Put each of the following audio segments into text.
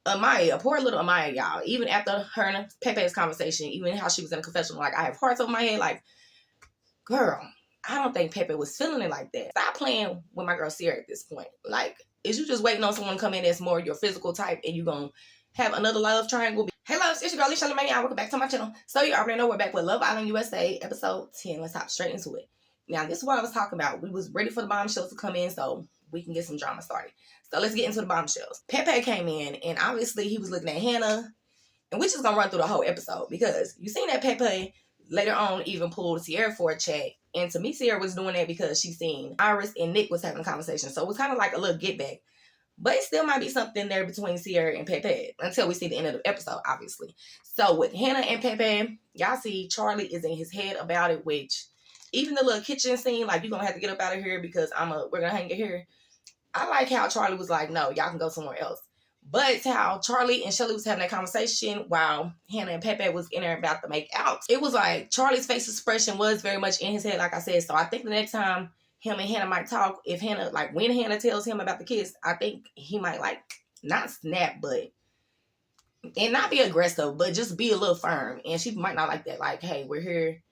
Amaya, poor little Amaya, y'all. Even after her and Pepe's conversation, even how she was in a confessional, like, I have hearts over my head. Like, girl, I don't think Pepe was feeling it like that. Stop playing with my girl Sierra at this point. Like, is you just waiting on someone to come in that's more your physical type and you gonna have another love triangle? Hey loves, it's your girl Alicia Lemania. Welcome back to my channel. So you already know we're back with Love Island USA episode 10. Let's hop straight into it. Now, this is what I was talking about. We was ready for the bombshells to come in so we can get some drama started. So let's get into the bombshells. Pepe came in and obviously he was looking at Hannah. And we're just gonna run through the whole episode because you seen that Pepe later on even pulled Sierra for a chat. And to me, Sierra was doing that because she seen Iris and Nick was having a conversation. So it was kind of like a little get back. But it still might be something there between Sierra and Pepe until we see the end of the episode, obviously. So with Hannah and Pepe, y'all see Charlie is in his head about it, which even the little kitchen scene, like, you're going to have to get up out of here because we're going to hang it here. I like how Charlie was like, no, y'all can go somewhere else. But how Charlie and Shelly was having that conversation while Hannah and Pepe was in there about to make out. It was like Charlie's face expression was very much in his head, like I said. So I think the next time him and Hannah might talk, if Hannah, like when Hannah tells him about the kiss, I think he might like not snap, but, and not be aggressive, but just be a little firm. And she might not like that. Like, hey, we're here.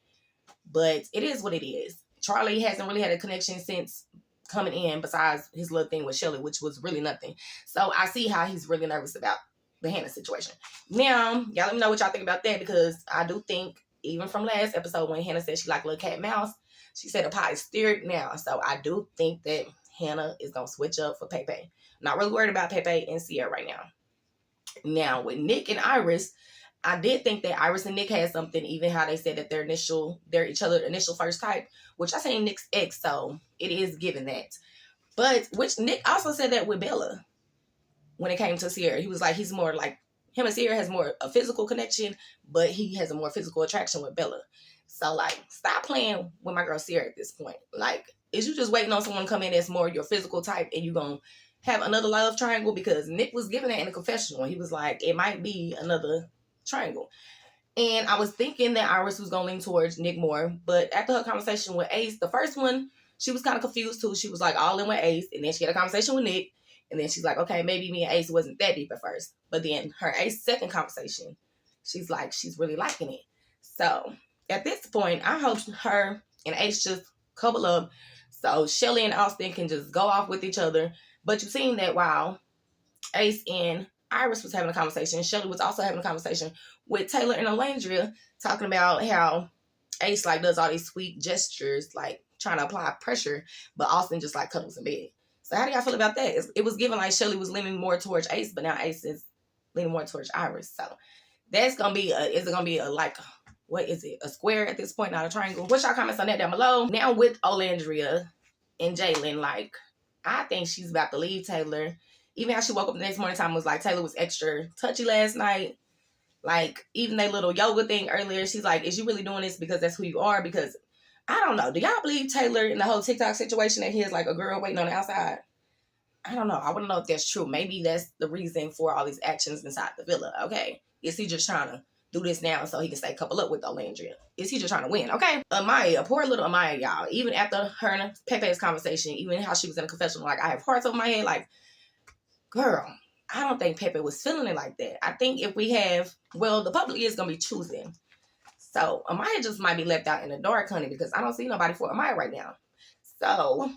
But it is what it is. Charlie hasn't really had a connection since coming in besides his little thing with Shelly, which was really nothing. So I see how he's really nervous about the Hannah situation. Now, y'all let me know what y'all think about that, because I do think, even from last episode when Hannah said she liked little cat and mouse, she said the pot is stirred now. So I do think that Hannah is going to switch up for Pepe. Not really worried about Pepe and Sierra right now. Now, with Nick and Iris, I did think that Iris and Nick had something, even how they said that they're each other's initial first type, which I say Nick's ex, so it is given that. But, which Nick also said that with Bella when it came to Sierra. He was like, he's more like, him and Sierra has more a physical connection, but he has a more physical attraction with Bella. So, like, stop playing with my girl Sierra at this point. Like, is you just waiting on someone to come in that's more your physical type and you gonna have another love triangle? Because Nick was giving that in a confessional. He was like, it might be another triangle. And I was thinking that Iris was gonna lean towards Nick more, but after her conversation with Ace, the first one, she was kind of confused too. She was like all in with Ace, and then she had a conversation with Nick, and then she's like, okay, maybe me and Ace wasn't that deep at first. But then her Ace second conversation, she's like, she's really liking it. So at this point, I hope her and Ace just couple up so Shelly and Austin can just go off with each other. But you've seen that while Ace and Iris was having a conversation, Shelly was also having a conversation with Taylor and Olandria, talking about how Ace like does all these sweet gestures, like trying to apply pressure, but Austin just like cuddles in bed. So how do y'all feel about that? It was given like Shelly was leaning more towards Ace, but now Ace is leaning more towards Iris. So that's gonna be is it gonna be a like, what is it, a square at this point, not a triangle? What's y'all comments on that down below? Now with Olandria and Jalen, like, I think she's about to leave Taylor. Even how she woke up the next morning time was like, Taylor was extra touchy last night. Like, even that little yoga thing earlier, she's like, is you really doing this because that's who you are? Because, I don't know. Do y'all believe Taylor in the whole TikTok situation that he is like a girl waiting on the outside? I don't know. I want to know if that's true. Maybe that's the reason for all these actions inside the villa, okay? Is he just trying to do this now so he can stay couple up with Olandria? Is he just trying to win, okay? Amaya, poor little Amaya, y'all. Even after her and Pepe's conversation, even how she was in a confessional, like, I have hearts over my head, like, girl, I don't think Pepe was feeling it like that. I think if we have, well, the public is going to be choosing. So Amaya just might be left out in the dark, honey, because I don't see nobody for Amaya right now. So,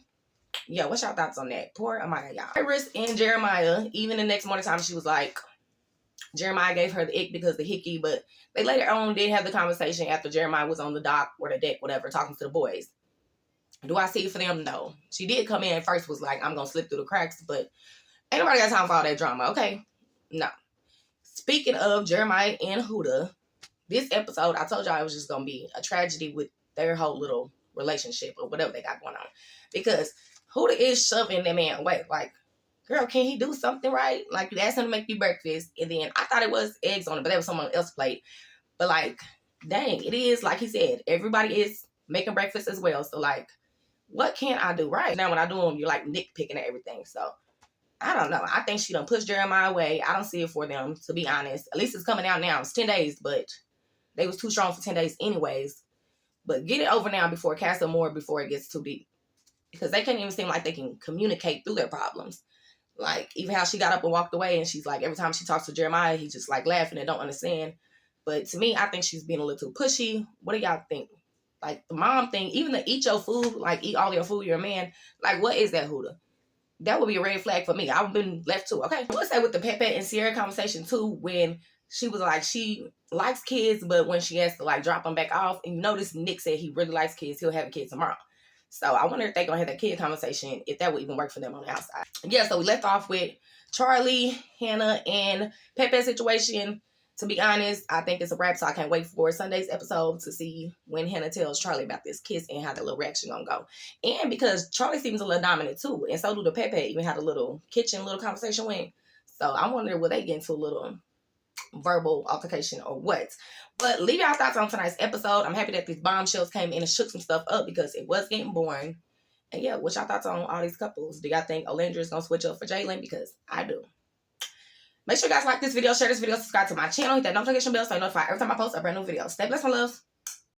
yeah, what's y'all thoughts on that? Poor Amaya, y'all. Iris and Jeremiah, even the next morning time, she was like, Jeremiah gave her the ick because the hickey, but they later on did have the conversation after Jeremiah was on the dock or the deck, whatever, talking to the boys. Do I see it for them? No. She did come in first, was like, I'm going to slip through the cracks, but ain't nobody got time for all that drama, okay? No. Speaking of Jeremiah and Huda, this episode, I told y'all it was just going to be a tragedy with their whole little relationship or whatever they got going on. Because Huda is shoving that man away. Like, girl, can he do something right? Like, you asked him to make you breakfast, and then I thought it was eggs on it, but that was someone else's plate. But, like, dang, it is, like he said, everybody is making breakfast as well. So, like, what can I do right? Now, when I do them, you're, like, nitpicking at everything. So, I don't know. I think she done pushed Jeremiah away. I don't see it for them, to be honest. At least it's coming out now. It's 10 days, but they was too strong for 10 days anyways. But get it over now before Castle more before it gets too deep. Because they can't even seem like they can communicate through their problems. Like, even how she got up and walked away, and she's like, every time she talks to Jeremiah, he's just like laughing and don't understand. But to me, I think she's being a little too pushy. What do y'all think? Like, the mom thing, even the eat your food, like, eat all your food, you're a man. Like, what is that, Huda? That would be a red flag for me. I've been left too. Okay. I would say with the Pepe and Sierra conversation too, when she was like, she likes kids, but when she has to like drop them back off, and you notice Nick said he really likes kids, he'll have a kid tomorrow. So I wonder if they're gonna have that kid conversation, if that would even work for them on the outside. Yeah, so we left off with Charlie, Hannah, and Pepe's situation. To be honest, I think it's a wrap, so I can't wait for Sunday's episode to see when Hannah tells Charlie about this kiss and how the little reaction gonna go. And because Charlie seems a little dominant too, and so do the Pepe, even had a little kitchen little conversation with. So I wonder, will they get into a little verbal altercation or what? But leave y'all thoughts on tonight's episode. I'm happy that these bombshells came in and shook some stuff up because it was getting boring. And yeah, what's y'all thoughts on all these couples? Do y'all think Olandria is gonna switch up for Jalen? Because I do. Make sure you guys like this video, share this video, subscribe to my channel, hit that notification bell so you're notified every time I post a brand new video. Stay blessed, my loves.